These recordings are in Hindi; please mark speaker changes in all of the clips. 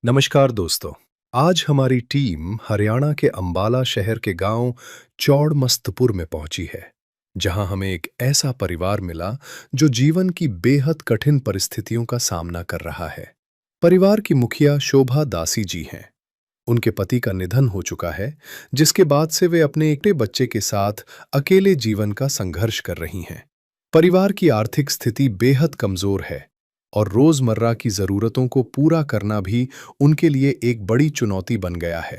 Speaker 1: नमस्कार दोस्तों। आज हमारी टीम हरियाणा के अंबाला शहर के गांव चौड़मस्तपुर में पहुंची है, जहां हमें एक ऐसा परिवार मिला जो जीवन की बेहद कठिन परिस्थितियों का सामना कर रहा है। परिवार की मुखिया शोभा दासी जी हैं। उनके पति का निधन हो चुका है, जिसके बाद से वे अपने एकटे बच्चे के साथ अकेले जीवन का संघर्ष कर रही हैं। परिवार की आर्थिक स्थिति बेहद कमजोर है और रोजमर्रा की जरूरतों को पूरा करना भी उनके लिए एक बड़ी चुनौती बन गया है।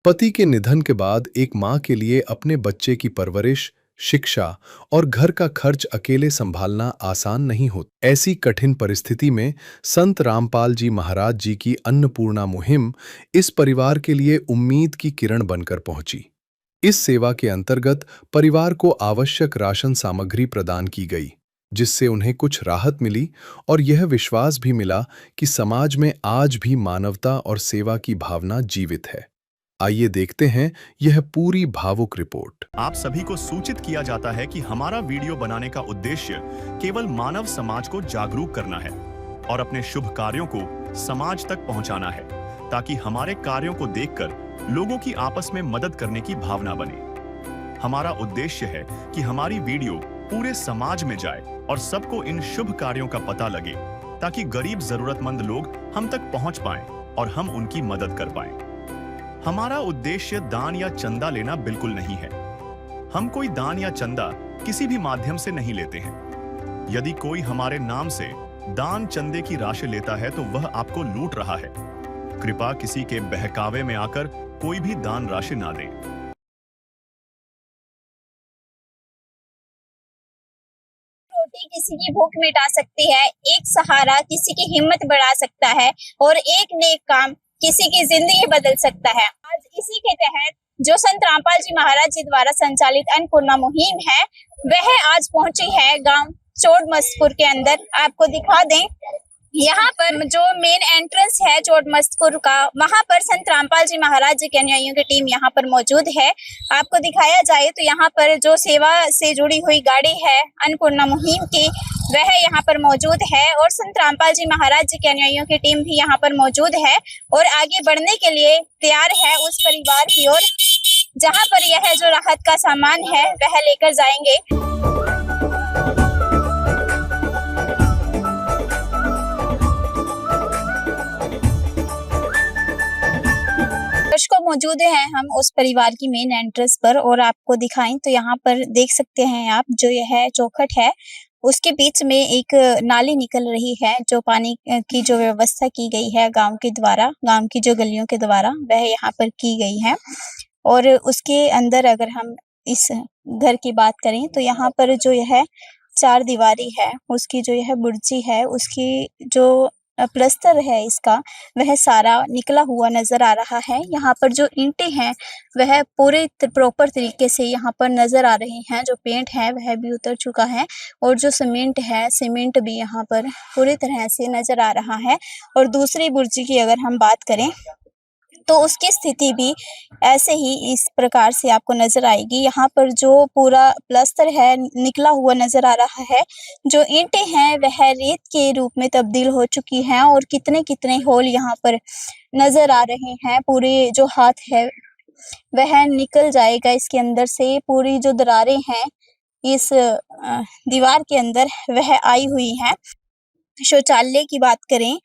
Speaker 1: पति के निधन के बाद एक मां के लिए अपने बच्चे की परवरिश, शिक्षा और घर का खर्च अकेले संभालना आसान नहीं होता। ऐसी कठिन परिस्थिति में संत रामपाल जी महाराज जी की अन्नपूर्णा मुहिम इस परिवार के लिए उम्मीद की किरण बनकर पहुंची। इस सेवा के अंतर्गत परिवार को आवश्यक राशन सामग्री प्रदान की गई, जिससे उन्हें कुछ राहत मिली और यह विश्वास भी मिला कि समाज में आज भी मानवता और सेवा की भावना जीवित है। आइए देखते हैं यह पूरी भावुक रिपोर्ट।
Speaker 2: आप सभी को सूचित किया जाता है कि हमारा वीडियो बनाने का उद्देश्य केवल मानव समाज को जागरूक करना है और अपने शुभ कार्यों को समाज तक पहुंचाना है, ताकि हमारे कार्यों को देखकर लोगों की आपस में मदद करने की भावना बने। हमारा उद्देश्य है कि हमारी वीडियो पूरे समाज में जाए और सबको इन शुभ कार्यों का पता लगे, ताकि गरीब जरूरतमंद लोग हम तक पहुंच पाएं और हम उनकी मदद कर पाएं। हमारा उद्देश्य दान या चंदा लेना बिल्कुल नहीं है। हम कोई दान या चंदा किसी भी माध्यम से नहीं लेते हैं। यदि कोई हमारे नाम से दान चंदे की राशि लेता है तो वह आपको लूट रहा है। कृपया किसी के बहकावे में आकर कोई भी दान राशि ना दें।
Speaker 3: रोटी किसी की भूख मिटा सकती है, एक सहारा किसी की हिम्मत बढ़ा सकता है और एक नेक काम किसी की जिंदगी बदल सकता है। आज इसी के तहत जो संत रामपाल जी महाराज जी द्वारा संचालित अन्नपूर्णा मुहिम है, वह आज पहुंची है गांव चौड़मस्तपुर के अंदर। आपको दिखा दें, यहाँ पर जो मेन एंट्रेंस है चौड़मस्तपुर का, वहां पर संत रामपाल जी महाराज जी के अनुयायियों की टीम यहाँ पर मौजूद है। आपको दिखाया जाए तो यहाँ पर जो सेवा से जुड़ी हुई गाड़ी है अन्नपूर्णा मुहिम की, वह यहाँ पर मौजूद है और संत रामपाल जी महाराज जी के अनुयायियों की टीम भी यहाँ पर मौजूद है और आगे बढ़ने के लिए तैयार है उस परिवार की ओर, जहाँ पर यह जो राहत का सामान है वह लेकर जाएंगे। को मौजूद है हम उस परिवार की मेन एंट्रेंस पर और आपको दिखाएं तो यहाँ पर देख सकते हैं आप, जो यह चौखट है उसके बीच में एक नाली निकल रही है, जो पानी की जो व्यवस्था की गई है गांव के द्वारा, गांव की जो गलियों के द्वारा वह यहाँ पर की गई है। और उसके अंदर अगर हम इस घर की बात करें तो यहाँ पर जो यह चार दीवारी है, उसकी जो यह बुर्जी है, उसकी जो प्लस्तर है इसका, वह सारा निकला हुआ नजर आ रहा है। यहाँ पर जो ईंटें हैं वह पूरे प्रॉपर तरीके से यहाँ पर नजर आ रही हैं। जो पेंट है वह भी उतर चुका है और जो सीमेंट है, सीमेंट भी यहाँ पर पूरी तरह से नजर आ रहा है। और दूसरी बुर्जी की अगर हम बात करें तो उसकी स्थिति भी ऐसे ही इस प्रकार से आपको नजर आएगी। यहाँ पर जो पूरा प्लास्टर है निकला हुआ नजर आ रहा है। जो ईंटें हैं वह रेत के रूप में तब्दील हो चुकी हैं और कितने कितने होल यहाँ पर नजर आ रहे हैं। पूरे जो हाथ है वह निकल जाएगा इसके अंदर से। पूरी जो दरारें हैं इस दीवार के अंदर वह आई हुई हैं। शौचालय की बात करें,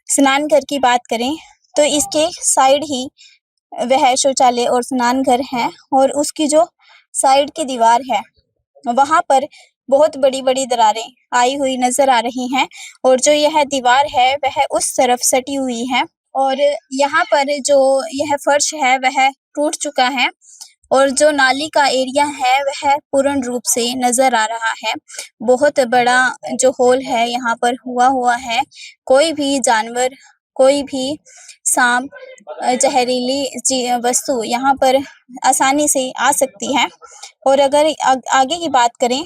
Speaker 3: स्नान घर की बात करें तो इसके साइड ही वह शौचालय और स्नान घर है और उसकी जो साइड की दीवार है वहां पर बहुत बड़ी बड़ी दरारें आई हुई नजर आ रही हैं और जो यह दीवार है वह उस तरफ सटी हुई है और यहाँ पर जो यह फर्श है वह टूट चुका है और जो नाली का एरिया है वह पूर्ण रूप से नजर आ रहा है। बहुत बड़ा जो होल है यहाँ पर हुआ है। कोई भी जानवर, कोई भी सांप, जहरीली वस्तु यहाँ पर आसानी से आ सकती है। और अगर आगे की बात करें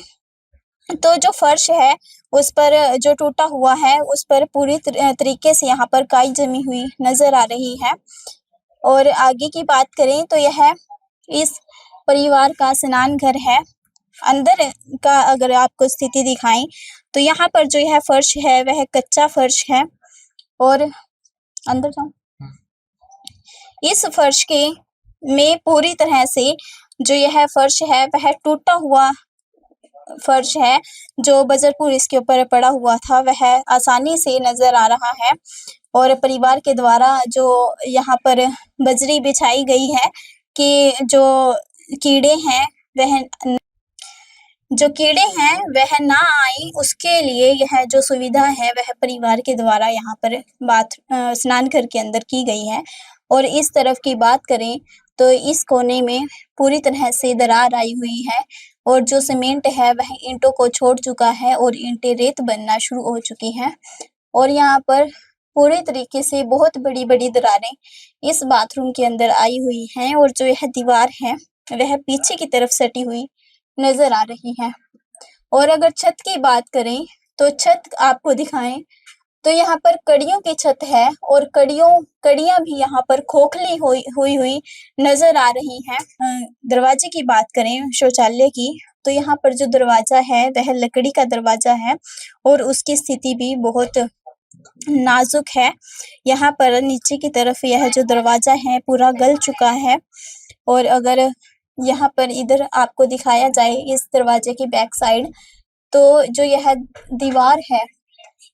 Speaker 3: तो जो फर्श है उस पर जो टूटा हुआ है उस पर पूरी तरीके से यहाँ पर काई जमी हुई नजर आ रही है। और आगे की बात करें तो यह इस परिवार का स्नान घर है। अंदर का अगर आपको स्थिति दिखाएं तो यहाँ पर जो यह फर्श है वह कच्चा फर्श है और अंदर जाऊं इस फर्श के में पूरी तरह से जो यह फर्श है वह टूटा हुआ फर्श है, जो बजरपुर इसके ऊपर पड़ा हुआ था वह आसानी से नज़र आ रहा है और परिवार के द्वारा जो यहाँ पर बजरी बिछाई गई है कि जो कीड़े हैं वह ना आए, उसके लिए यह जो सुविधा है वह परिवार के द्वारा यहाँ पर स्नान घर के अंदर की गई है। और इस तरफ की बात करें तो इस कोने में पूरी तरह से दरार आई हुई है और जो सीमेंट है वह ईंटों को छोड़ चुका है और ईंटें रेत बनना शुरू हो चुकी हैं और यहाँ पर पूरे तरीके से बहुत बड़ी-बड़ी दरारें इस बाथरूम के अंदर आई हुई हैं और जो यह दीवार है वह पीछे की तरफ सटी हुई नज़र आ रही है। और अगर छत की बात करें तो छत आपको दिखाएँ तो यहाँ पर कड़ियों की छत है और कड़ियाँ भी यहाँ पर खोखली हुई नज़र आ रही हैं। दरवाजे की बात करें शौचालय की तो यहाँ पर जो दरवाज़ा है वह लकड़ी का दरवाज़ा है और उसकी स्थिति भी बहुत नाज़ुक है। यहाँ पर नीचे की तरफ यह जो दरवाज़ा है पूरा गल चुका है और अगर यहाँ पर इधर आपको दिखाया जाए इस दरवाजे की बैक साइड तो जो यह दीवार है,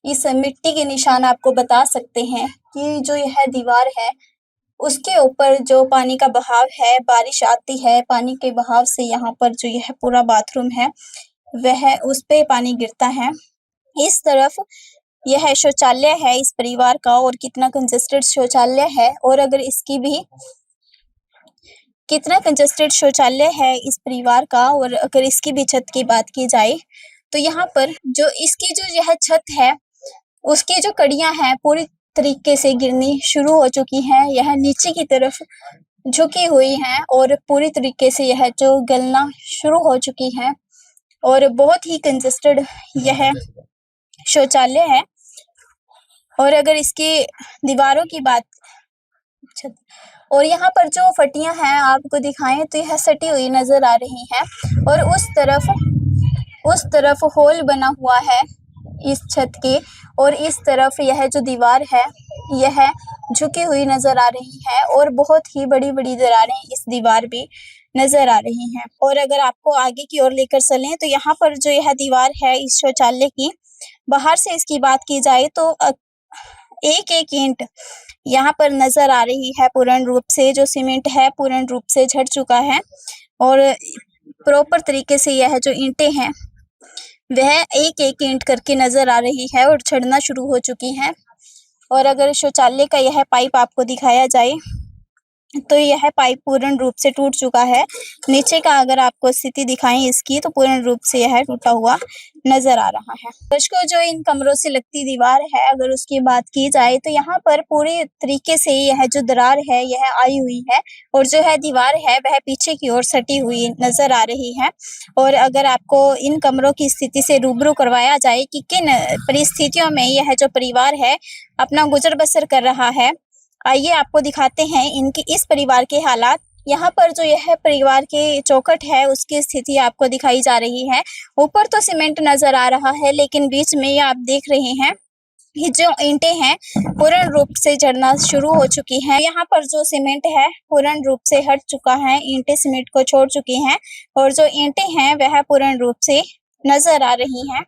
Speaker 3: इस मिट्टी के निशान आपको बता सकते हैं कि जो यह दीवार है, उसके ऊपर जो पानी का बहाव है, बारिश आती है, पानी के बहाव से यहाँ पर जो यह पूरा बाथरूम है, वह उस पे पानी गिरता है। इस तरफ यह शौचालय है इस परिवार का और कितना कंजस्टेड शौचालय है और अगर इसकी भी कितना कंजस्टेड शौचालय है इस परिवार का और अगर इसकी भी छत की बात की जाए तो यहाँ पर जो इसकी जो यह छत है उसकी जो कड़ियाँ हैं पूरी तरीके से गिरनी शुरू हो चुकी हैं। यह नीचे की तरफ झुकी हुई हैं और पूरी तरीके से यह जो गलना शुरू हो चुकी हैं और बहुत ही कंजस्टेड यह शौचालय है। और अगर इसकी दीवारों की बात छत और यहाँ पर जो फटियाँ हैं आपको दिखाएँ तो यह सटी हुई नज़र आ रही हैं और उस तरफ होल बना हुआ है इस छत के और इस तरफ यह जो दीवार है यह झुकी हुई नज़र आ रही है और बहुत ही बड़ी-बड़ी दरारें इस दीवार पे नज़र आ रही हैं। और अगर आपको आगे की ओर लेकर चलें तो यहाँ पर जो यह दीवार है इस शौचालय की, बाहर से इसकी बात की जाए तो एक-एक ईंट यहाँ पर नज़र आ रही है पूर्ण रूप से, जो सीमेंट है पूर्ण रूप से झड़ चुका है और प्रॉपर तरीके से यह जो ईंटें हैं वह एक-एक ईंट करके नज़र आ रही है और झड़ना शुरू हो चुकी हैं। और अगर शौचालय का यह पाइप आपको दिखाया जाए तो यह पाइप पूर्ण रूप से टूट चुका है। नीचे का अगर आपको स्थिति दिखाएँ इसकी तो पूर्ण रूप से यह टूटा हुआ नज़र आ रहा है। को जो इन कमरों से लगती दीवार है अगर उसकी बात की जाए तो यहाँ पर पूरे तरीके से यह जो दरार है यह आई हुई है और जो है दीवार है वह पीछे की ओर सटी हुई नज़र आ रही है। और अगर आपको इन कमरों की स्थिति से रूबरू करवाया जाए कि किन परिस्थितियों में यह जो परिवार है अपना गुज़र-बसर कर रहा है, आइए आपको दिखाते हैं इनकी इस परिवार के हालात। यहाँ पर जो यह परिवार के चौखट है उसकी स्थिति आपको दिखाई जा रही है। ऊपर तो सीमेंट नज़र आ रहा है लेकिन बीच में ये आप देख रहे हैं ये जो ईंटें हैं पूर्ण रूप से झड़ना शुरू हो चुकी हैं। यहाँ पर जो सीमेंट है पूर्ण रूप से हट चुका है, ईंटें सीमेंट को छोड़ चुकी हैं और जो ईंटें हैं वह पूर्ण रूप से नज़र आ रही हैं।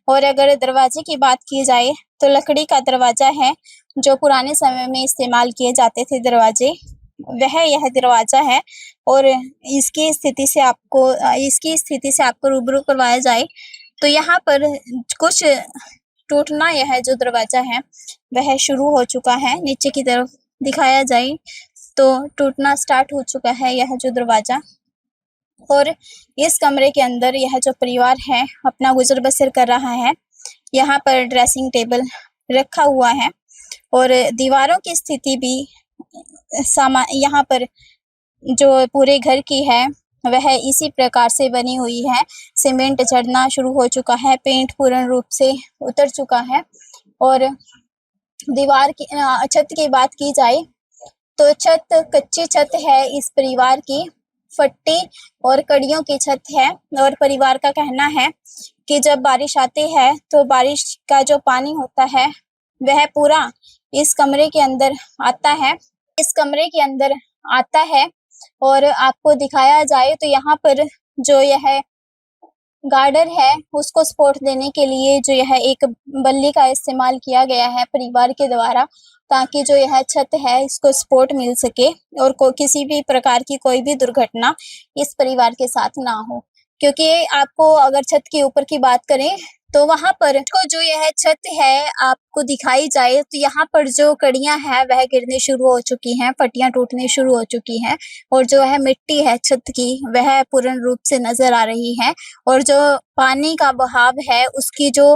Speaker 3: और अगर दरवाजे की बात की जाए तो लकड़ी का दरवाज़ा है, जो पुराने समय में इस्तेमाल किए जाते थे दरवाजे, वह यह दरवाज़ा है और इसकी स्थिति से आपको रूबरू करवाया जाए तो यहाँ पर कुछ टूटना यह जो दरवाज़ा है वह शुरू हो चुका है। नीचे की तरफ दिखाया जाए तो टूटना स्टार्ट हो चुका है यह जो दरवाज़ा और इस कमरे के अंदर यह जो परिवार है अपना गुज़र-बसर कर रहा है। यहाँ पर ड्रेसिंग टेबल रखा हुआ है और दीवारों की स्थिति भी यहाँ पर जो पूरे घर की है वह इसी प्रकार से बनी हुई है। सीमेंट झड़ना शुरू हो चुका है, पेंट पूर्ण रूप से उतर चुका है और दीवार की छत की बात की जाए तो कच्ची छत है इस परिवार की, फट्टी और कड़ियों की छत है और परिवार का कहना है कि जब बारिश आती है तो बारिश का जो पानी होता है वह पूरा इस कमरे के अंदर आता है। इस कमरे के अंदर आता है और आपको दिखाया जाए तो यहाँ पर जो यह गार्डर है उसको सपोर्ट देने के लिए जो यह एक बल्ली का इस्तेमाल किया गया है परिवार के द्वारा, ताकि जो यह छत है इसको सपोर्ट मिल सके और किसी भी प्रकार की कोई भी दुर्घटना इस परिवार के साथ ना हो। क्योंकि आपको अगर छत के ऊपर की बात करें तो वहां पर को जो यह छत है आपको दिखाई जाए तो यहाँ पर जो कड़ियां हैं वह गिरने शुरू हो चुकी हैं, पट्टियां टूटने शुरू हो चुकी हैं और जो है मिट्टी है छत की वह पूर्ण रूप से नजर आ रही है और जो पानी का बहाव है उसकी जो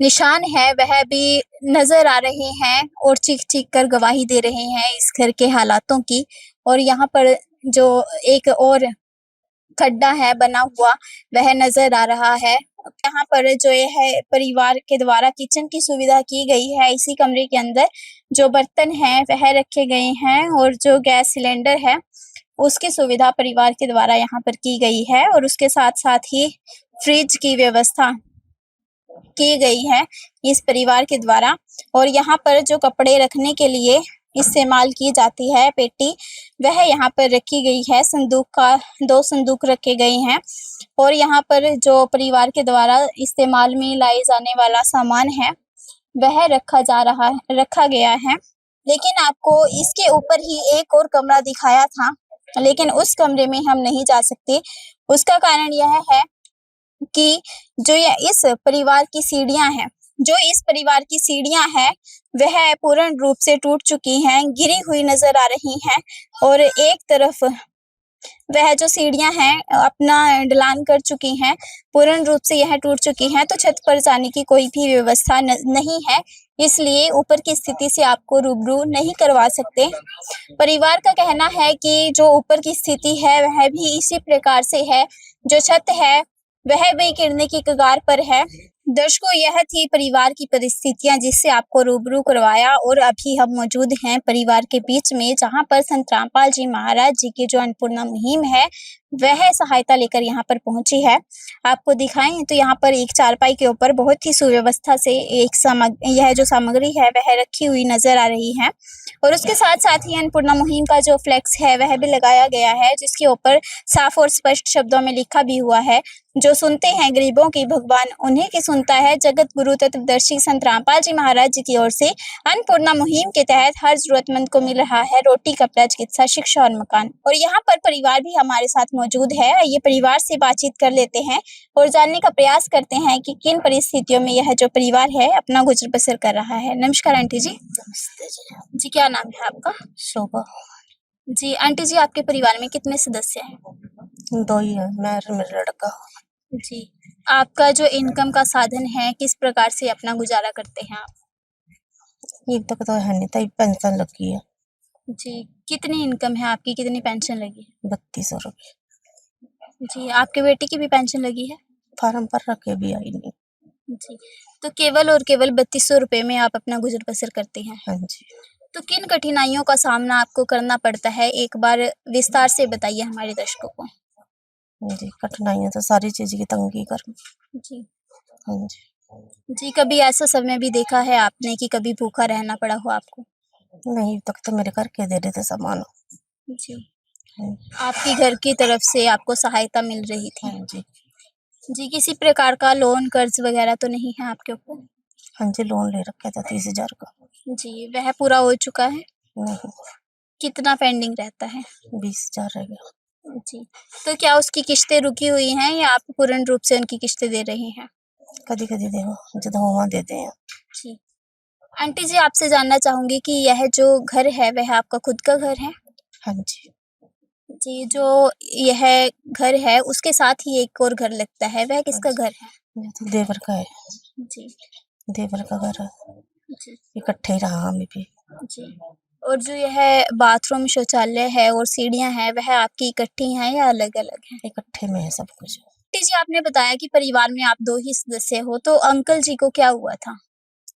Speaker 3: निशान है वह भी नजर आ रहे हैं और चीख-चीख कर गवाही दे रहे हैं इस घर के हालातों की। और यहाँ पर जो एक और खड्डा है बना हुआ वह नजर आ रहा है। यहाँ पर जो ये है परिवार के द्वारा किचन की सुविधा की गई है। इसी कमरे के अंदर जो बर्तन हैं वह रखे गए हैं और जो गैस सिलेंडर है उसकी सुविधा परिवार के द्वारा यहाँ पर की गई है और उसके साथ-साथ ही फ्रिज की व्यवस्था की गई है इस परिवार के द्वारा। और यहाँ पर जो कपड़े रखने के लिए इस्तेमाल की जाती है पेटी वह यहाँ पर रखी गई है। संदूक का 2 संदूक रखे गए हैं और यहाँ पर जो परिवार के द्वारा इस्तेमाल में लाए जाने वाला सामान है वह रखा गया है। लेकिन आपको इसके ऊपर ही एक और कमरा दिखाया था, लेकिन उस कमरे में हम नहीं जा सकते। उसका कारण यह है कि जो ये इस परिवार की सीढ़ियां हैं, वह पूर्ण रूप से टूट चुकी हैं, गिरी हुई नजर आ रही हैं और एक तरफ वह जो सीढ़ियां हैं अपना ढलान कर चुकी हैं, पूर्ण रूप से यह टूट चुकी हैं, तो छत पर जाने की कोई भी व्यवस्था नहीं है, इसलिए ऊपर की स्थिति से आपको रूबरू नहीं करवा सकते। परिवार का कहना है कि जो ऊपर की स्थिति है वह भी इसी प्रकार से है, जो छत है वह भी गिरने की कगार पर है। दर्शकों, यह थी परिवार की परिस्थितियां जिससे आपको रूबरू करवाया और अभी हम मौजूद हैं परिवार के बीच में, जहां पर संत रामपाल जी महाराज जी की जो अन्नपूर्णा मुहिम है वह सहायता लेकर यहाँ पर पहुंची है। आपको दिखाएं तो यहाँ पर एक चारपाई के ऊपर बहुत ही सुव्यवस्था से यह जो सामग्री है वह रखी हुई नजर आ रही है और उसके साथ साथ ही अन्नपूर्णा मुहिम का जो फ्लेक्स है वह भी लगाया गया है, जिसके ऊपर साफ और स्पष्ट शब्दों में लिखा भी हुआ है, जो सुनते हैं गरीबों की भगवान उन्हीं की सुनता है। जगत गुरु तत्वदर्शी संत रामपाल जी महाराज जी की ओर से अन्नपूर्णा मुहिम के तहत हर जरूरतमंद को मिल रहा है रोटी, कपड़ा, चिकित्सा, शिक्षा और मकान। और यहाँ पर परिवार भी हमारे साथ मौजूद है। ये परिवार से बातचीत कर लेते हैं और जानने का प्रयास करते हैं कि किन परिस्थितियों में यह जो परिवार है अपना गुजर बसर कर रहा है। नमस्कार आंटी जी। जी, क्या नाम है आपका?
Speaker 4: शोभा।
Speaker 3: जी आंटी जी, आपके परिवार में कितने सदस्य हैं?
Speaker 4: 2 ही है, मैं और मेरा लड़का।
Speaker 3: जी, आपका जो इनकम का साधन है किस प्रकार से अपना गुजारा करते हैं आप?
Speaker 4: एक तक तो है नहीं, तभी पेंशन लगी है
Speaker 3: जी, कितनी इनकम है आपकी, कितनी पेंशन लगी है?
Speaker 4: 3200 रुपये।
Speaker 3: जी, आपके बेटे की भी पेंशन लगी है?
Speaker 4: फार्म पर रखे भी आई नहीं।
Speaker 3: जी, तो केवल और केवल 3200 रुपए में आप अपना गुजर बसर करते हैं।
Speaker 4: हाँ जी।
Speaker 3: तो किन कठिनाइयों का सामना आपको करना पड़ता है, एक बार विस्तार से बताइए हमारे दर्शकों को।
Speaker 4: जी, कठिनाइयाँ तो सारी चीज़ की तंगी कर।
Speaker 3: जी।
Speaker 4: हाँ जी।
Speaker 3: जी, कभी ऐसा समय भी देखा है आपने कि कभी भूखा रहना पड़ा हो आपको?
Speaker 4: नहीं, तक तो मेरे घर के दे रहे थे सामान।
Speaker 3: जी,
Speaker 4: हाँ
Speaker 3: आपके घर की तरफ से आपको सहायता मिल रही थी?
Speaker 4: जी।
Speaker 3: जी, किसी प्रकार का लोन, कर्ज वगैरह तो नहीं है आपके ऊपर?
Speaker 4: हाँ जी, लोन ले रखा था 30,000 का।
Speaker 3: जी, वह पूरा हो चुका है?
Speaker 4: नहीं,
Speaker 3: कितना पेंडिंग रहता है?
Speaker 4: 20,000 रह गया।
Speaker 3: जी, तो क्या उसकी किश्तें रुकी हुई हैं या आप पूर्ण रूप से उनकी किश्तें दे रहे हैं?
Speaker 4: कदी-कदी देखो जब हुआ देते हैं।
Speaker 3: जी। आंटी जी, आपसे जानना चाहूँगी कि यह जो घर है वह आपका खुद का घर है?
Speaker 4: हाँ जी।
Speaker 3: जी, जो यह घर है उसके साथ ही एक और घर लगता है, वह किसका घर है?
Speaker 4: ये तो देवर का है।
Speaker 3: जी,
Speaker 4: देवर का घर है।
Speaker 3: जी,
Speaker 4: इकट्ठे ही रहा हम भी।
Speaker 3: जी। और जो यह बाथरूम, शौचालय है और सीढ़ियाँ हैं वह आपकी इकट्ठी हैं या अलग-अलग हैं?
Speaker 4: इकट्ठे में है सब कुछ।
Speaker 3: आंटी जी, आपने बताया कि परिवार में आप 2 ही सदस्य हो, तो अंकल जी को क्या हुआ था?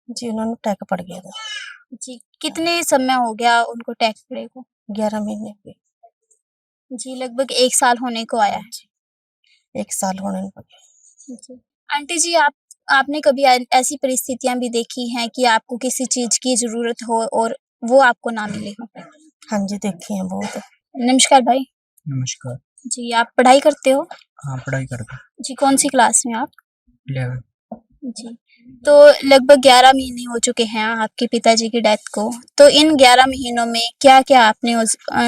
Speaker 4: जी, उन्होंने अटैक पड़ गया था।
Speaker 3: जी, कितने समय हो गया उनको अटैक पड़े को?
Speaker 4: 11 महीने हुए।
Speaker 3: जी, लगभग 1 साल होने को आया है।
Speaker 4: जी, 1 साल होने को गया।
Speaker 3: जी। आंटी जी, आपने कभी ऐसी परिस्थितियाँ भी देखी हैं कि आपको किसी चीज़ की ज़रूरत हो और वो आपको ना मिले हो?
Speaker 4: हाँ जी, देखी हैं बहुत।
Speaker 3: नमस्कार भाई।
Speaker 5: नमस्कार।
Speaker 3: जी, आप पढ़ाई करते हो?
Speaker 5: हाँ, पढ़ाई करता
Speaker 3: जी, कौन सी क्लास में आप?
Speaker 5: 11।
Speaker 3: जी, तो लगभग 11 महीने हो चुके हैं आपके पिताजी की डेथ को। तो इन 11 महीनों में क्या-क्या आपने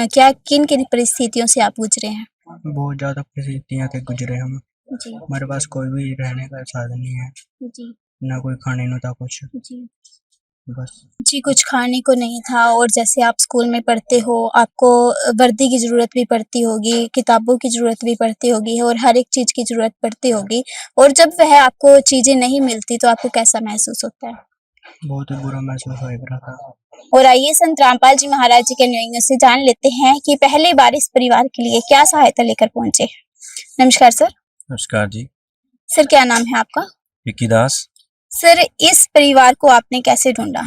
Speaker 3: क्या किन-किन परिस्थितियों से आप गुज़रे हैं?
Speaker 5: बहुत ज़्यादा परिस्थितियाँ से गुजरे हम।
Speaker 3: जी,
Speaker 5: हमारे पास कोई भी रहने का साधन नहीं है,
Speaker 3: जी,
Speaker 5: ना कोई खाने ਨੂੰ था कुछ,
Speaker 3: जी।
Speaker 5: बस।
Speaker 3: जी, कुछ खाने को नहीं था और जैसे आप स्कूल में पढ़ते हो, आपको वर्दी की ज़रूरत भी पड़ती होगी, किताबों की ज़रूरत भी पड़ती होगी और हर एक चीज़ की ज़रूरत पड़ती होगी और जब वह आपको चीज़ें नहीं मिलती तो आपको कैसा महसूस होता है?
Speaker 5: बहुत ही बुरा महसूस हो रहा था।
Speaker 3: और आइए संत रामपाल जी महाराज जी के अनुयायियों से जान लेते हैं कि पहली बार इस परिवार के लिए क्या सहायता लेकर पहुँचे? नमस्कार सर।
Speaker 6: नमस्कार जी।
Speaker 3: सर क्या नाम है आपका?
Speaker 6: विक्की दास।
Speaker 3: सर इस परिवार को आपने कैसे ढूँढा?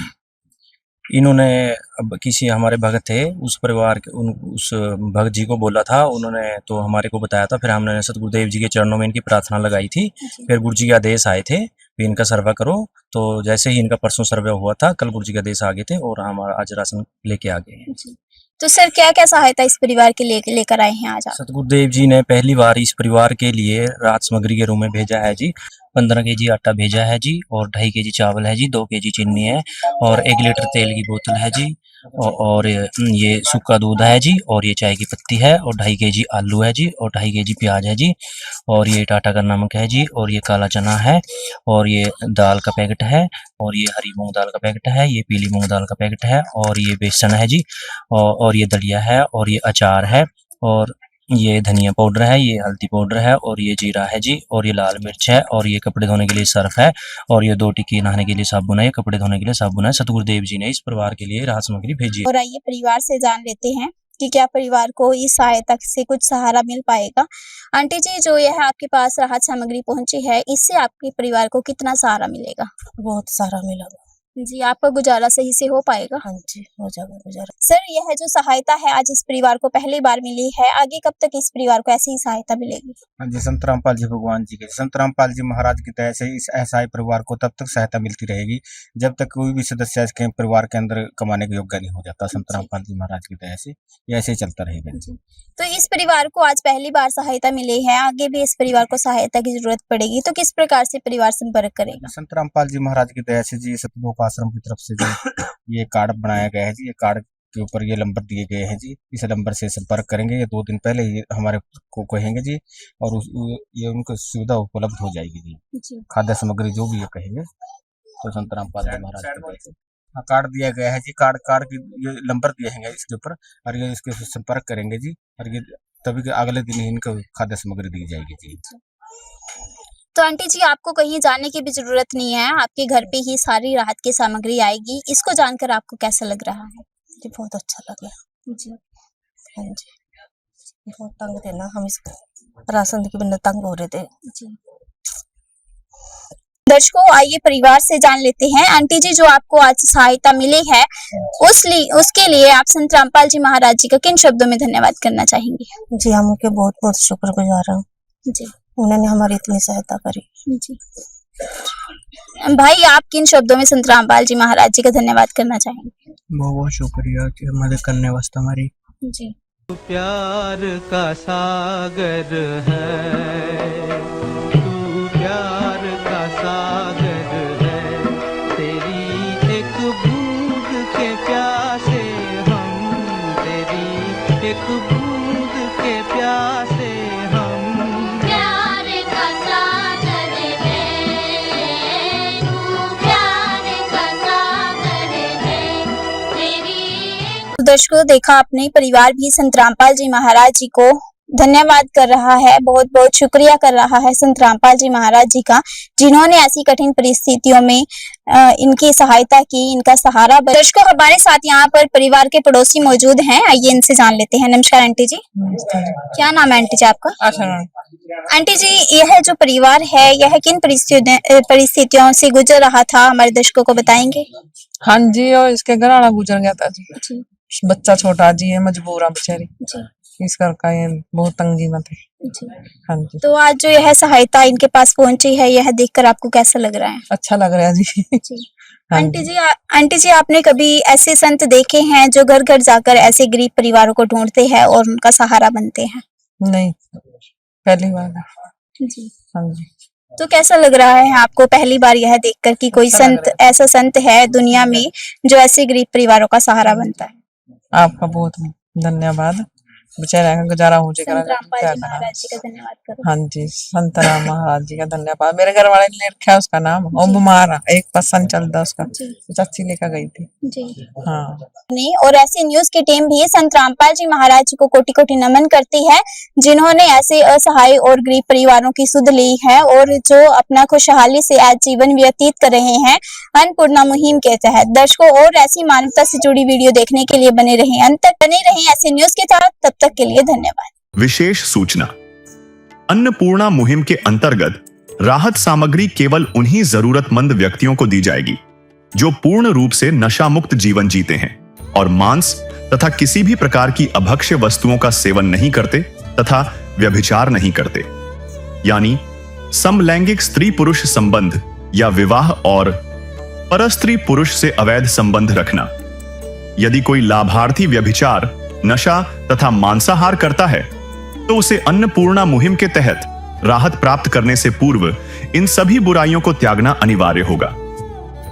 Speaker 6: इन्होंने अब किसी हमारे भगत थे, उस परिवार के उस भगत जी को बोला था, उन्होंने तो हमारे को बताया था। फिर हमने सतगुरुदेव जी के चरणों में इनकी प्रार्थना लगाई थी। फिर गुरु जी के आदेश आए थे कि इनका सर्वे करो। तो जैसे ही इनका परसों सर्वे हुआ था, कल गुरु जी के आदेश आ गए थे और हम आज राशन लेके आ गए हैं।
Speaker 3: जी। तो सर क्या-क्या सहायता इस परिवार के लिए लेकर आए हैं आज आप?
Speaker 6: सतगुरुदेव जी ने पहली बार इस परिवार के लिए राहत सामग्री के रूप में भेजा है जी। 15 केजी आटा भेजा है जी और 2.5 केजी चावल है जी, 2 केजी चीनी है और 1 लीटर तेल की बोतल है जी और ये सूखा दूध है जी और ये चाय की पत्ती है और 2.5 केजी आलू है जी और 2.5 केजी प्याज है जी और ये टाटा का नमक है जी और ये काला चना है और ये दाल का पैकेट है और ये हरी मूंग दाल का पैकेट है, ये पीली मूंग दाल का पैकेट है और ये बेसन है जी और ये दलिया है और ये अचार है और ये धनिया पाउडर है, ये हल्दी पाउडर है और ये जीरा है जी और ये लाल मिर्च है और ये कपड़े धोने के लिए सर्फ है और ये 2 टिक्की नहाने के लिए साबुन है, ये कपड़े धोने के लिए साबुन है। सतगुरुदेव जी ने इस परिवार के लिए राहत सामग्री भेजी है।
Speaker 3: और आइए परिवार से जान लेते हैं कि क्या परिवार को इस सहायता से कुछ सहारा मिल पाएगा। आंटी जी जो यह आपके पास राहत सामग्री पहुंची है, इससे आपके परिवार को कितना सहारा मिलेगा?
Speaker 4: बहुत सारा मिला।
Speaker 3: जी, आपका गुजारा सही से हो पाएगा?
Speaker 4: हाँ जी, हो जाएगा गुजारा।
Speaker 3: सर यह जो सहायता है आज इस परिवार को पहली बार मिली है, आगे कब तक इस परिवार को ऐसी ही सहायता मिलेगी?
Speaker 7: हाँ जी, संत रामपाल जी भगवान जी के संत रामपाल जी महाराज की दया से इस असहाय परिवार को तब तक सहायता मिलती रहेगी जब तक कोई भी सदस्य इसके परिवार के अंदर कमाने के योग्य नहीं हो जाता। संत रामपाल जी महाराज की दया से ये ऐसे ही चलता रहेगा जी।
Speaker 3: तो इस परिवार को आज पहली बार सहायता मिली है, आगे भी इस परिवार को सहायता की जरूरत पड़ेगी तो किस प्रकार से परिवार संपर्क करेगा?
Speaker 7: संत रामपाल जी महाराज की दया से जी सतलोक आश्रम की तरफ से जी ये कार्ड बनाया गया है जी। ये कार्ड के ऊपर ये नंबर दिए गए हैं जी। इस नंबर से संपर्क करेंगे, ये 2 दिन पहले ही हमारे को कहेंगे जी और ये उनको सुविधा उपलब्ध हो जाएगी जी। खाद्य सामग्री जो भी ये कहेंगे तो संत रामपाल जी महाराज की दया से हाँ कार्ड दिया गया है जी। कार्ड की ये नंबर दिए हैं इसके ऊपर और ये इसके संपर्क करेंगे जी और ये तभी के अगले दिन ही इनको खाद्य सामग्री दी जाएगी जी।
Speaker 3: तो आंटी जी आपको कहीं जाने की भी जरूरत नहीं है, आपके घर पे ही सारी राहत की सामग्री आएगी। इसको जानकर आपको कैसा लग रहा है?
Speaker 4: जी बहुत अच्छा लगा
Speaker 3: जी।
Speaker 4: हाँ जी, बहुत तंग थे ना हम इस राशन के बिना तंग हो रहे थे
Speaker 3: जी। दर्शकों आइए परिवार से जान लेते हैं आंटी जी जो आपको आज सहायता मिली है उसके लिए आप संत रामपाल जी महाराज जी का किन शब्दों में धन्यवाद करना चाहेंगे?
Speaker 4: जी हम उनके बहुत बहुत शुक्रगुजार हैं
Speaker 3: जी
Speaker 4: उन्होंने हमारी इतनी सहायता करी
Speaker 3: जी। भाई आप किन शब्दों में संत रामपाल जी महाराज जी का धन्यवाद करना चाहेंगे?
Speaker 5: बहुत बहुत शुक्रिया कि मदद करने वास्ते हमारी।
Speaker 3: जी
Speaker 8: प्यार का सागर है तू प्यार का सागर है तेरी एक बूंद के प्यासे हम तेरी एक बूंद के प्यासे हम
Speaker 9: प्यार का सागर है तू प्यार का सागर है तेरी।
Speaker 3: दर्शकों देखा आपने परिवार भी संत रामपाल जी महाराज जी को धन्यवाद कर रहा है, बहुत बहुत शुक्रिया कर रहा है संत रामपाल जी महाराज जी का जिन्होंने ऐसी कठिन परिस्थितियों में इनकी सहायता की, इनका सहारा बना। दर्शकों हमारे साथ यहाँ पर परिवार के पड़ोसी मौजूद हैं, आइए इनसे जान लेते हैं। नमस्कार आंटी जी, क्या नाम है आंटी जी आपका? आंटी जी यह जो परिवार है यह किन परिस्थितियों से गुजर रहा था हमारे दर्शकों को बताएंगे?
Speaker 10: हाँ जी और इसके घराना गुजर गया था जी। बच्चा छोटा जी है, मजबूर है बेचारी,
Speaker 3: जी
Speaker 10: इस करके ये बहुत तंगी में थे।
Speaker 3: जी।
Speaker 10: हाँ जी,
Speaker 3: तो आज जो यह सहायता इनके पास पहुंची है, यह देखकर आपको कैसा लग रहा है?
Speaker 10: अच्छा लग रहा है जी।
Speaker 3: जी।
Speaker 10: हाँ
Speaker 3: आंटी जी आपने कभी ऐसे संत देखे हैं जो घर घर जाकर ऐसे गरीब परिवारों को ढूंढते हैं और उनका सहारा बनते हैं?
Speaker 10: नहीं, पहली बार है।
Speaker 3: जी।
Speaker 10: हाँ जी,
Speaker 3: तो कैसा लग रहा है आपको पहली बार यह देखकर कि कोई
Speaker 10: अच्छा लग
Speaker 3: संत, ऐसा संत है दुनिया में जो ऐसे गरीब परिवारों का सहारा बनता है?
Speaker 10: आपका बहुत धन्यवाद। बेचारा का गुजारा हो जाएगा,
Speaker 3: संत रामपाल
Speaker 10: क्या
Speaker 3: जी
Speaker 10: करा।
Speaker 3: महाराज जी का धन्यवाद करो।
Speaker 10: हाँ जी, संत राम महाराज जी का धन्यवाद। मेरे घर वाले ने रखा है उसका नाम, वो बीमार है, एक पसंद चलता उसका,
Speaker 3: जी
Speaker 10: चाची लेकर गई थी।
Speaker 3: जी।
Speaker 10: हाँ,
Speaker 3: नहीं, और ऐसी न्यूज की टीम भी संत रामपाल जी महाराज जी को कोटि कोटि नमन करती है, जिन्होंने ऐसे असहाय और गरीब परिवारों की सुध ली है और जो अपना खुशहाली से आज जीवन व्यतीत कर रहे हैं अन्नपूर्णा मुहिम के तहत। दर्शकों, और ऐसी मानवता से जुड़ी वीडियो देखने के लिए बने रहें अंत तक, बने रहें ऐसे न्यूज के साथ। तब तक के लिए धन्यवाद।
Speaker 2: विशेष सूचना, अन्नपूर्णा मुहिम के अंतर्गत राहत सामग्री केवल उन्हीं जरूरतमंद व्यक्तियों को दी जाएगी जो पूर्ण रूप से नशा मुक्त जीवन जीते हैं और मांस तथा किसी भी प्रकार की अभक्ष्य वस्तुओं का सेवन नहीं करते तथा व्यभिचार नहीं करते, यानी समलैंगिक स्त्री पुरुष संबंध या विवाह और परस्त्री पुरुष से अवैध संबंध रखना। यदि कोई लाभार्थी व्यभिचार, नशा तथा मांसाहार करता है तो उसे अन्नपूर्णा मुहिम के तहत राहत प्राप्त करने से पूर्व इन सभी बुराइयों को त्यागना अनिवार्य होगा।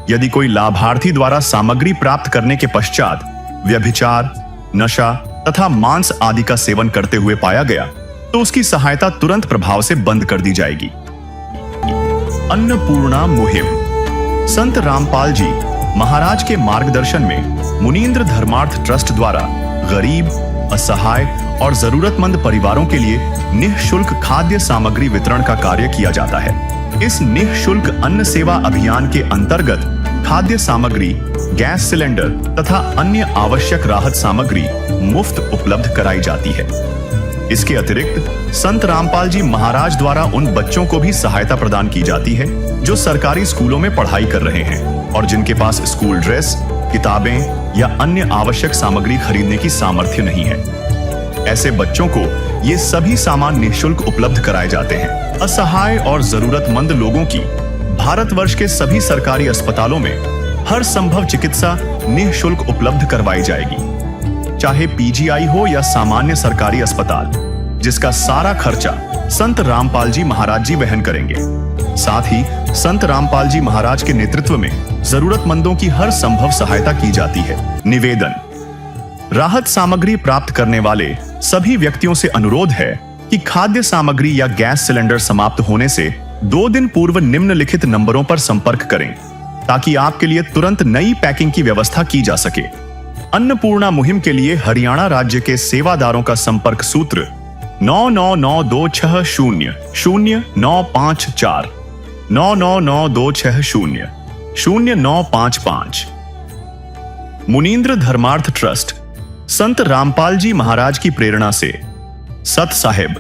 Speaker 2: यदि कोई लाभार्थी द्वारा सामग्री प्राप्त करने के पश्चात व्यभिचार, नशा तथा मांस आदि का सेवन करते हुए पाया गया तो उसकी सहायता तुरंत प्रभाव से बंद कर दी जाएगी। अन्नपूर्णा मुहिम संत रामपाल जी महाराज के मार्गदर्शन में मुनींद्र धर्मार्थ ट्रस्ट द्वारा गरीब, असहाय और जरूरतमंद परिवारों के लिए निःशुल्क खाद्य सामग्री वितरण का कार्य किया जाता है। इस निःशुल्क अन्न सेवा अभियान के अंतर्गत खाद्य सामग्री, गैस सिलेंडर तथा अन्य आवश्यक राहत सामग्री मुफ्त उपलब्ध कराई जाती है। इसके अतिरिक्त संत रामपाल जी महाराज द्वारा उन बच्चों को भी सहायता प्रदान की जाती है जो सरकारी स्कूलों में पढ़ाई कर रहे हैं और जिनके पास स्कूल ड्रेस, किताबें या अन्य आवश्यक सामग्री खरीदने की सामर्थ्य नहीं है। ऐसे बच्चों को ये सभी सामान निःशुल्क उपलब्ध कराए जाते हैं। असहाय और जरूरतमंद लोगों की भारतवर्ष के सभी सरकारी अस्पतालों में हर संभव चिकित्सा निःशुल्क उपलब्ध करवाई जाएगी, चाहे पीजीआई हो या सामान्य सरकारी अस्पताल, जिसका सारा खर्चा संत रामपाल जी महाराज जी वहन करेंगे। साथ ही संत रामपाल जी महाराज के नेतृत्व में जरूरतमंदों की हर संभव सहायता की जाती है। निवेदन, राहत सामग्री प्राप्त करने वाले सभी व्यक्तियों से अनुरोध है कि खाद्य सामग्री या गैस सिलेंडर समाप्त होने से 2 दिन पूर्व निम्नलिखित नंबरों पर संपर्क करें ताकि आपके लिए तुरंत नई पैकिंग की व्यवस्था की जा सके। अन्नपूर्णा मुहिम के लिए हरियाणा राज्य के सेवादारों का संपर्क सूत्र 9992600954 9992600955। मुनींद्र धर्मार्थ ट्रस्ट संत रामपाल जी महाराज की प्रेरणा से सत साहेब